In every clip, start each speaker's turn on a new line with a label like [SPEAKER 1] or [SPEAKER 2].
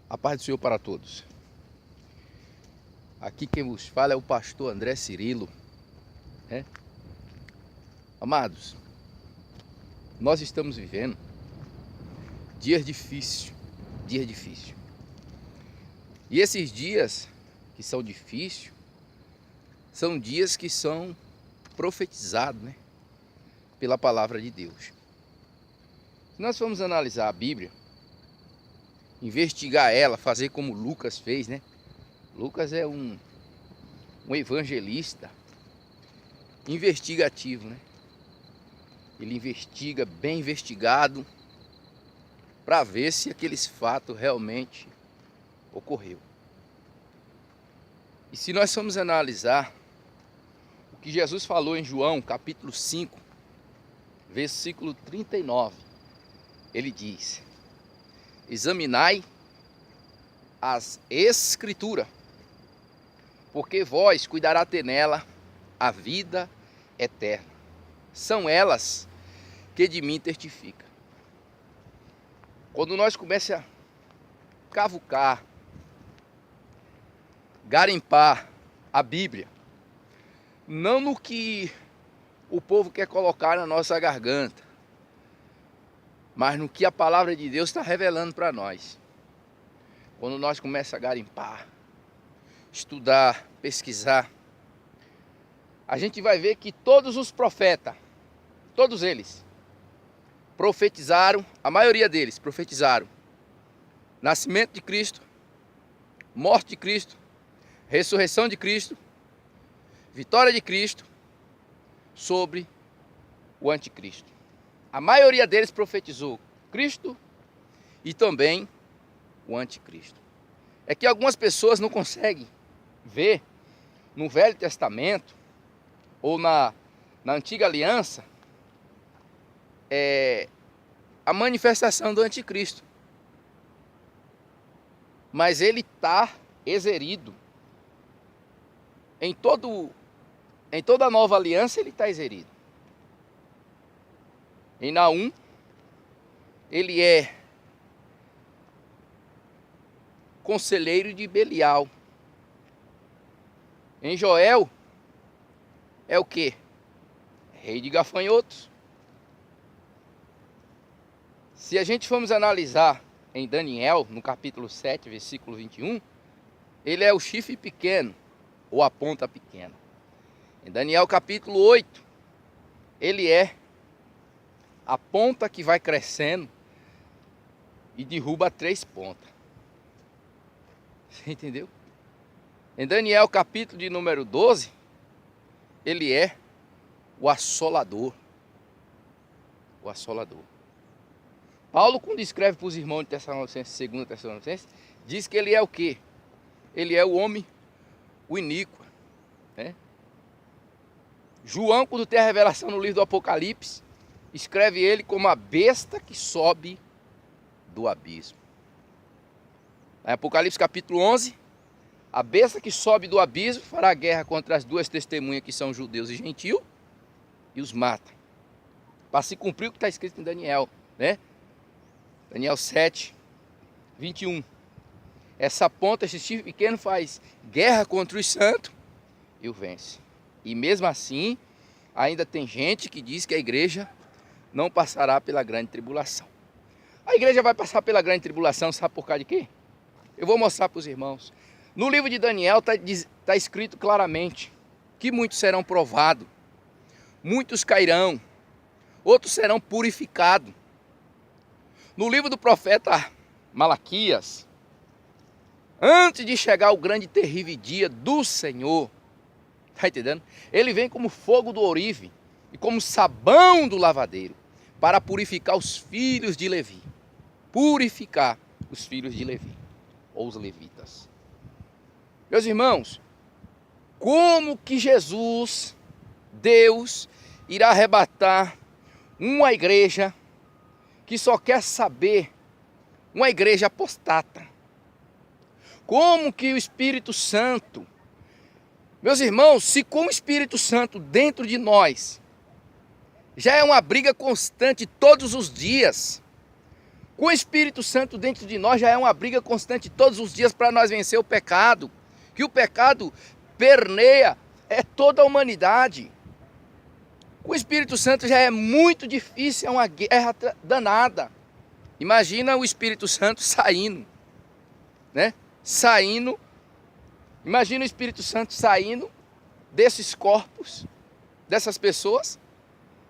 [SPEAKER 1] A paz do Senhor para todos. Aqui quem vos fala é o pastor André Cirilo. Amados, nós estamos vivendo dias difíceis. E esses dias que são difíceis, são dias que são profetizados, pela palavra de Deus. Se nós formos analisar a Bíblia, investigar ela, fazer como Lucas fez, Lucas é um evangelista investigativo, Ele investiga, bem investigado, para ver se aqueles fatos realmente ocorreu. E se nós formos analisar o que Jesus falou em João, capítulo 5, versículo 39, ele diz: examinai as Escrituras, porque vós cuidará ter nela a vida eterna. São elas que de mim testificam. Quando nós começamos a cavucar, garimpar a Bíblia, não no que o povo quer colocar na nossa garganta, mas no que a palavra de Deus está revelando para nós. Quando nós começamos a garimpar, estudar, pesquisar, a gente vai ver que todos os profetas, todos eles, profetizaram, a maioria deles profetizaram nascimento de Cristo, morte de Cristo, ressurreição de Cristo, vitória de Cristo sobre o anticristo. A maioria deles profetizou Cristo e também o anticristo. É que algumas pessoas não conseguem ver no Velho Testamento ou na Antiga Aliança a manifestação do anticristo. Mas ele está exerido. Em toda a nova aliança ele está exerido. Em Naum, ele é conselheiro de Belial. Em Joel, é o quê? Rei de gafanhotos. Se a gente formos analisar em Daniel, no capítulo 7, versículo 21, ele é o chifre pequeno, ou a ponta pequena. Em Daniel capítulo 8, ele é a ponta que vai crescendo e derruba 3 pontas. Você entendeu? Em Daniel capítulo de número 12, ele é o assolador. O assolador. Paulo, quando escreve para os irmãos de Tessalonicenses, 2 Tessalonicenses, diz que ele é o quê? Ele é o homem, o iníquo. João, quando tem a revelação no livro do Apocalipse, escreve ele como a besta que sobe do abismo. Em Apocalipse capítulo 11, a besta que sobe do abismo fará guerra contra as 2 testemunhas que são judeus e gentios e os mata. Para se cumprir o que está escrito em Daniel, Daniel 7, 21. Essa ponta, esse chifre pequeno faz guerra contra os santos e o vence. E mesmo assim, ainda tem gente que diz que a igreja não passará pela grande tribulação. A igreja vai passar pela grande tribulação, sabe por causa de quê? Eu vou mostrar para os irmãos. No livro de Daniel está escrito claramente que muitos serão provados, muitos cairão, outros serão purificados. No livro do profeta Malaquias, antes de chegar o grande e terrível dia do Senhor, está entendendo? Ele vem como fogo do ourive e como sabão do lavadeiro para purificar os filhos de Levi. Purificar os filhos de Levi, ou os levitas. Meus irmãos, como que Jesus, Deus, irá arrebatar uma igreja que só quer saber, uma igreja apostata? Como que o Espírito Santo, meus irmãos, se com o Espírito Santo dentro de nós já é uma briga constante todos os dias, Com o Espírito Santo dentro de nós já é uma briga constante todos os dias para nós vencer o pecado. Que o pecado permeia toda a humanidade. Com o Espírito Santo já é muito difícil, é uma guerra danada. Imagina o Espírito Santo saindo, né? Imagina o Espírito Santo saindo desses corpos, dessas pessoas.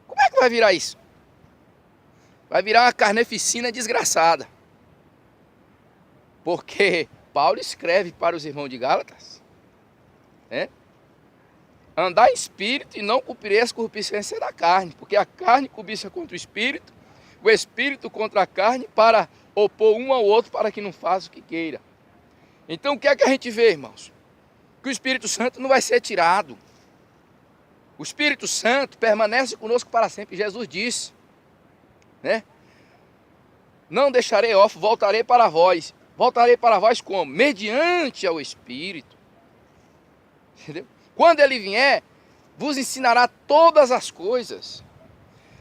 [SPEAKER 1] Como é que vai virar isso? Vai virar uma carneficina desgraçada. Porque Paulo escreve para os irmãos de Gálatas, né? Andar em espírito e não cumprireis a concupiscência da carne, porque a carne cobiça contra o espírito contra a carne, para opor um ao outro, para que não faça o que queira. Então o que é que a gente vê, irmãos? Que o Espírito Santo não vai ser tirado. O Espírito Santo permanece conosco para sempre. Jesus disse, né? Não deixarei órfão, voltarei para vós. Voltarei para vós como? Mediante ao Espírito. Entendeu? Quando ele vier, vos ensinará todas as coisas.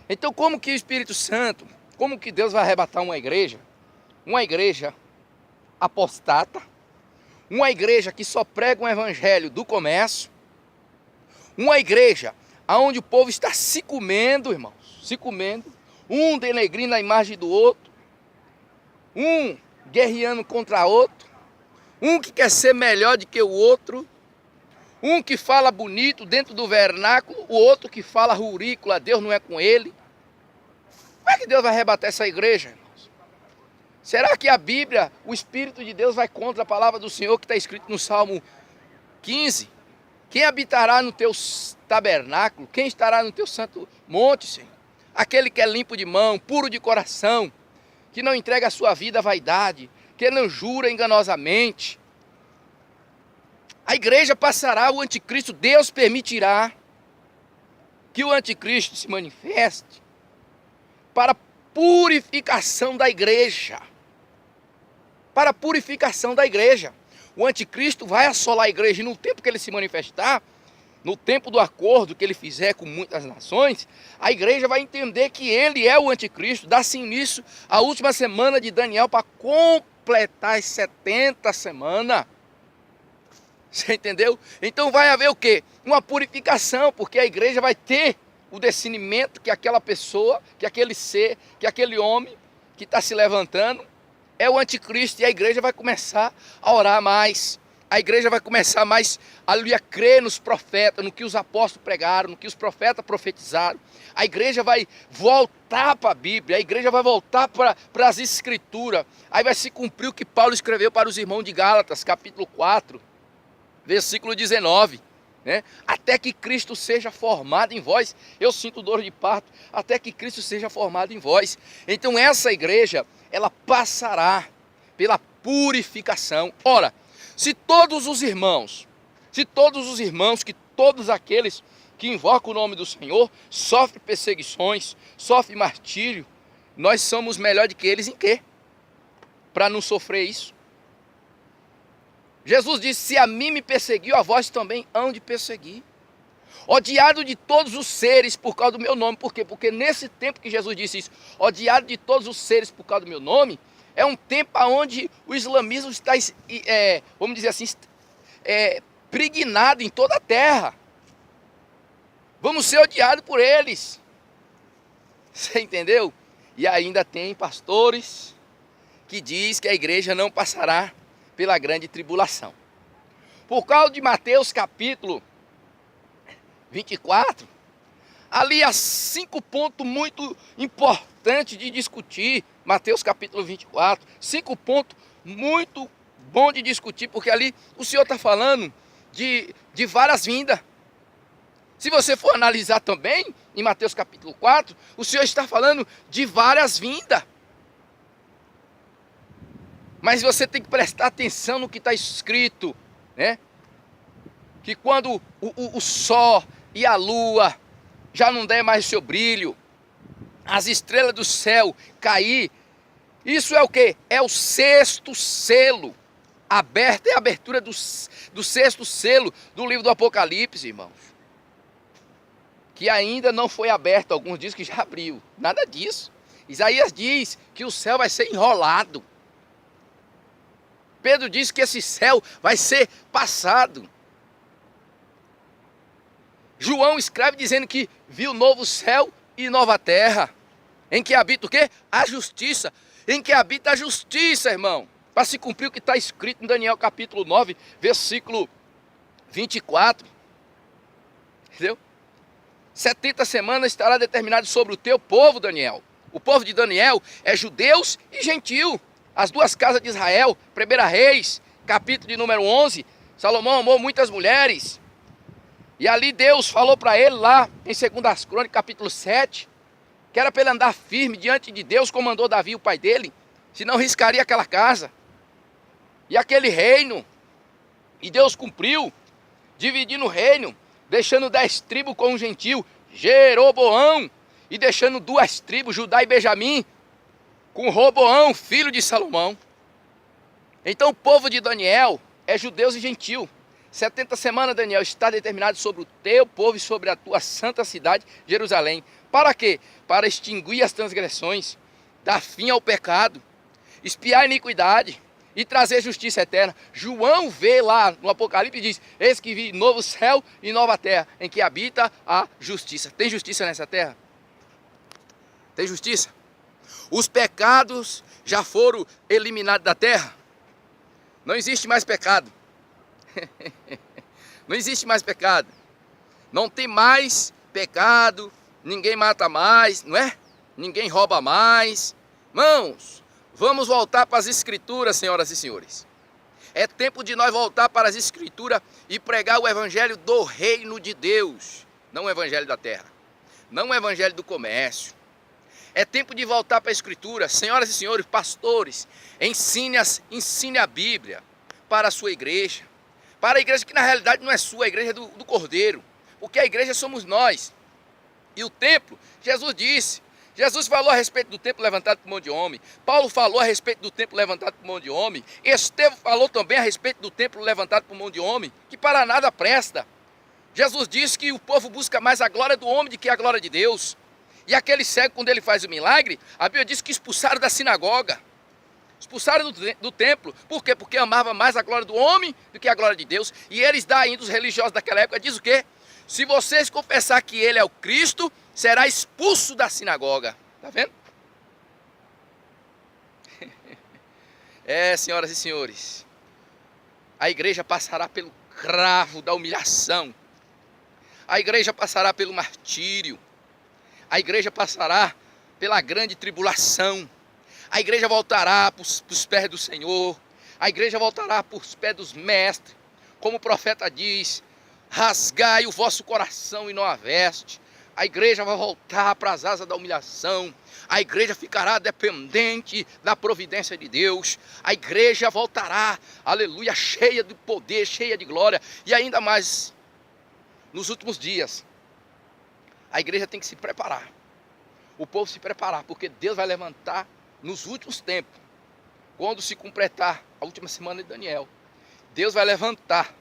[SPEAKER 1] Então, como que o Espírito Santo, como que Deus vai arrebatar uma igreja? Uma igreja apostata, uma igreja que só prega um evangelho do comércio, uma igreja onde o povo está se comendo, irmãos, se comendo, um denegrindo a imagem do outro, um guerreando contra outro, um que quer ser melhor do que o outro, um que fala bonito dentro do vernáculo, o outro que fala rurícola, Deus não é com ele. Como é que Deus vai arrebatar essa igreja, irmãos? Será que a Bíblia, o Espírito de Deus vai contra a palavra do Senhor que está escrito no Salmo 15? Quem habitará no teu tabernáculo? Quem estará no teu santo monte, Senhor? Aquele que é limpo de mão, puro de coração, que não entrega a sua vida à vaidade, que não jura enganosamente. A igreja passará, o anticristo, Deus permitirá que o anticristo se manifeste para a purificação da igreja. Para a purificação da igreja. O anticristo vai assolar a igreja e no tempo que ele se manifestar, no tempo do acordo que ele fizer com muitas nações, a igreja vai entender que ele é o anticristo, dá-se início à última semana de Daniel para completar as 70 semanas. Você entendeu? Então vai haver o quê? Uma purificação, porque a igreja vai ter o discernimento que aquela pessoa, que aquele ser, que aquele homem que está se levantando é o anticristo, e a igreja vai começar a orar mais. A igreja vai começar mais a crer nos profetas, no que os apóstolos pregaram, no que os profetas profetizaram. A igreja vai voltar para a Bíblia, a igreja vai voltar para as Escrituras. Aí vai se cumprir o que Paulo escreveu para os irmãos de Gálatas, capítulo 4, versículo 19. Né? Até que Cristo seja formado em vós. Eu sinto dor de parto. Até que Cristo seja formado em vós. Então essa igreja, ela passará pela purificação. Ora, se todos os irmãos, que todos aqueles que invocam o nome do Senhor, sofrem perseguições, sofrem martírio, nós somos melhor do que eles em quê? Para não sofrer isso. Jesus disse, se a mim me perseguiu, a vós também hão de perseguir. Odiado de todos os seres por causa do meu nome. Por quê? Porque nesse tempo que Jesus disse isso, odiado de todos os seres por causa do meu nome, é um tempo onde o islamismo está, vamos dizer assim, pregnado em toda a terra. Vamos ser odiados por eles. Você entendeu? E ainda tem pastores que diz que a igreja não passará pela grande tribulação. Por causa de Mateus capítulo 24, ali há 5 pontos muito importantes de discutir. Mateus capítulo 24, 5 pontos muito bom de discutir, porque ali o Senhor está falando de várias vindas. Se você for analisar também, em Mateus capítulo 4, o Senhor está falando de várias vindas. Mas você tem que prestar atenção no que está escrito, né? Que quando o sol e a lua já não der mais seu brilho, as estrelas do céu cair, isso é o quê? É o 6º selo aberto, é a abertura do 6º selo do livro do Apocalipse, irmãos. Que ainda não foi aberto, alguns dizem que já abriu, nada disso. Isaías diz que o céu vai ser enrolado. Pedro diz que esse céu vai ser passado. João escreve dizendo que viu novo céu e nova terra, em que habita o quê? A justiça. Em que habita a justiça, irmão. Para se cumprir o que está escrito em Daniel capítulo 9, versículo 24. Entendeu? 70 semanas estará determinado sobre o teu povo, Daniel. O povo de Daniel é judeus e gentil. As duas casas de Israel, 1 Reis, capítulo de número 11. Salomão amou muitas mulheres. E ali Deus falou para ele lá em 2 Crônicas, capítulo 7, que era para ele andar firme diante de Deus, como mandou Davi, o pai dele, senão riscaria aquela casa e aquele reino. E Deus cumpriu, dividindo o reino, deixando 10 tribos com um gentil, Jeroboão, e deixando 2 tribos, Judá e Benjamim, com Roboão, filho de Salomão. Então o povo de Daniel é judeus e gentil. 70 semanas, Daniel, está determinado sobre o teu povo e sobre a tua santa cidade, Jerusalém. Para quê? Para extinguir as transgressões, dar fim ao pecado, expiar a iniquidade e trazer justiça eterna. João vê lá no Apocalipse e diz: eis que vi novo céu e nova terra, em que habita a justiça. Tem justiça nessa terra? Tem justiça? Os pecados já foram eliminados da terra? Não existe mais pecado. Não existe mais pecado. Não tem mais pecado. Ninguém mata mais, não é? Ninguém rouba mais. Irmãos, vamos voltar para as escrituras, senhoras e senhores. É tempo de nós voltar para as escrituras e pregar o evangelho do reino de Deus. Não o evangelho da terra. Não o evangelho do comércio. É tempo de voltar para a escritura. Senhoras e senhores, pastores, ensine a Bíblia para a sua igreja. Para a igreja que na realidade não é sua, a igreja é do Cordeiro. Porque a igreja somos nós. E o templo, Jesus falou a respeito do templo levantado por mão de homem. Paulo falou a respeito do templo levantado por mão de homem. Estevão falou também a respeito do templo levantado por mão de homem, que para nada presta. Jesus disse que o povo busca mais a glória do homem do que a glória de Deus. E aquele cego, quando ele faz o milagre, a Bíblia diz que expulsaram da sinagoga. Expulsaram do templo. Por quê? Porque amava mais a glória do homem do que a glória de Deus. E eles daí, os religiosos daquela época, diz o quê? Se vocês confessar que ele é o Cristo, será expulso da sinagoga. Está vendo? Senhoras e senhores, a igreja passará pelo cravo da humilhação. A igreja passará pelo martírio. A igreja passará pela grande tribulação. A igreja voltará para os pés do Senhor. A igreja voltará para os pés dos mestres. Como o profeta diz: rasgai o vosso coração e não a veste. A igreja vai voltar para as asas da humilhação. A igreja ficará dependente da providência de Deus. A igreja voltará, aleluia, cheia de poder, cheia de glória. E ainda mais, nos últimos dias, a igreja tem que se preparar. O povo se preparar, porque Deus vai levantar nos últimos tempos, quando se completar a última semana de Daniel. Deus vai levantar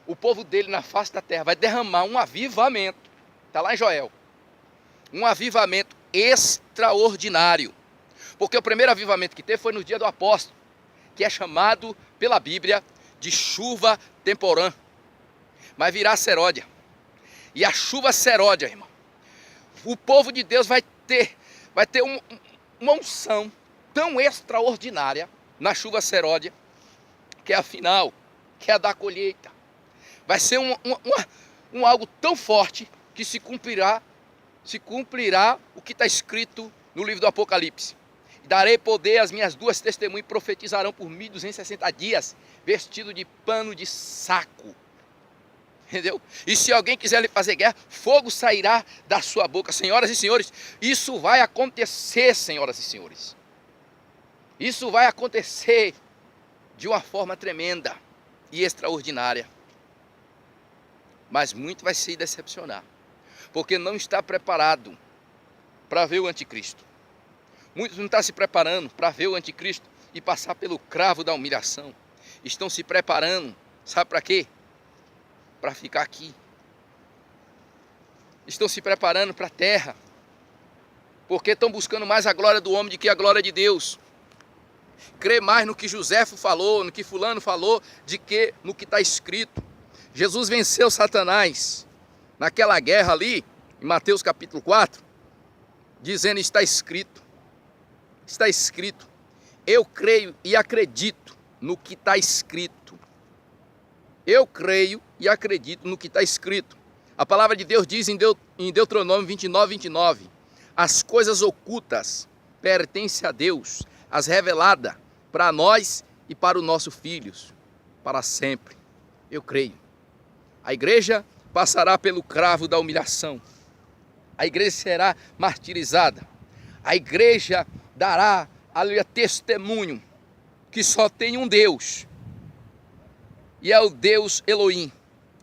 [SPEAKER 1] o povo dele na face da terra, vai derramar um avivamento. Está lá em Joel. Um avivamento extraordinário. Porque o primeiro avivamento que teve foi no dia do apóstolo, que é chamado pela Bíblia de chuva temporã. Mas virá seródia. E a chuva seródia, irmão, o povo de Deus vai ter uma unção tão extraordinária na chuva seródia, que é a final, que é a da colheita. Vai ser algo tão forte que se cumprirá o que está escrito no livro do Apocalipse. Darei poder às minhas 2 testemunhas e profetizarão por 1260 dias, vestido de pano de saco. Entendeu? E se alguém quiser lhe fazer guerra, fogo sairá da sua boca. Senhoras e senhores, isso vai acontecer, senhoras e senhores. Isso vai acontecer de uma forma tremenda e extraordinária. Mas muito vai se decepcionar, porque não está preparado para ver o anticristo. Muitos não estão se preparando para ver o anticristo e passar pelo cravo da humilhação. Estão se preparando, sabe para quê? Para ficar aqui. Estão se preparando para a terra. Porque estão buscando mais a glória do homem do que a glória de Deus. Crê mais no que Joséfo falou, no que fulano falou, de que no que está escrito. Jesus venceu Satanás naquela guerra ali, em Mateus capítulo 4, dizendo: está escrito, está escrito. Eu creio e acredito no que está escrito. Eu creio e acredito no que está escrito. A palavra de Deus diz em Deuteronômio 29:29, as coisas ocultas pertencem a Deus, as reveladas para nós e para os nossos filhos, para sempre. Eu creio. A igreja passará pelo cravo da humilhação. A igreja será martirizada. A igreja dará, aleluia, testemunho que só tem um Deus. E é o Deus Elohim,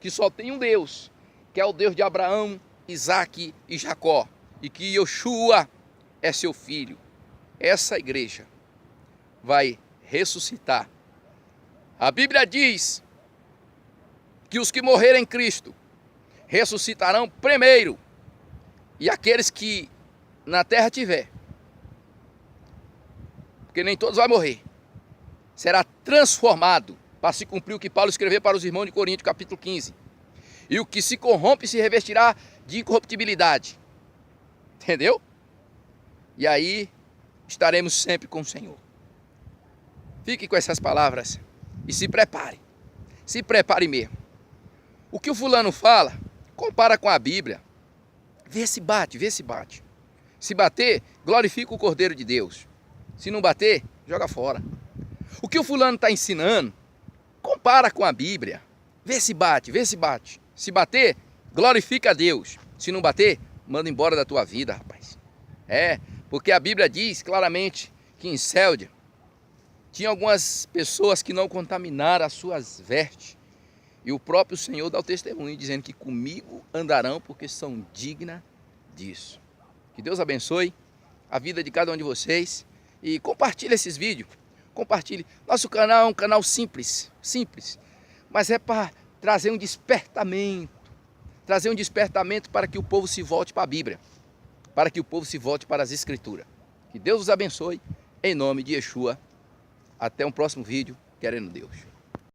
[SPEAKER 1] que só tem um Deus, que é o Deus de Abraão, Isaque e Jacó. E que Yoshua é seu filho. Essa igreja vai ressuscitar. A Bíblia diz que os que morrerem em Cristo ressuscitarão primeiro. E aqueles que na terra tiver, porque nem todos vão morrer, será transformado, para se cumprir o que Paulo escreveu para os irmãos de Coríntios, capítulo 15. E o que se corrompe se revestirá de incorruptibilidade. Entendeu? E aí estaremos sempre com o Senhor. Fique com essas palavras e se prepare. Se prepare mesmo. O que o fulano fala, compara com a Bíblia. Vê se bate, vê se bate. Se bater, glorifica o Cordeiro de Deus. Se não bater, joga fora. O que o fulano está ensinando, compara com a Bíblia. Vê se bate, vê se bate. Se bater, glorifica a Deus. Se não bater, manda embora da tua vida, rapaz. Porque a Bíblia diz claramente que em Céldia tinha algumas pessoas que não contaminaram as suas vestes. E o próprio Senhor dá o testemunho, dizendo que comigo andarão porque são dignas disso. Que Deus abençoe a vida de cada um de vocês. E compartilhe esses vídeos. Compartilhe. Nosso canal é um canal simples. Mas é para trazer um despertamento. Trazer um despertamento para que o povo se volte para a Bíblia. Para que o povo se volte para as Escrituras. Que Deus os abençoe. Em nome de Yeshua. Até um próximo vídeo. Querendo Deus.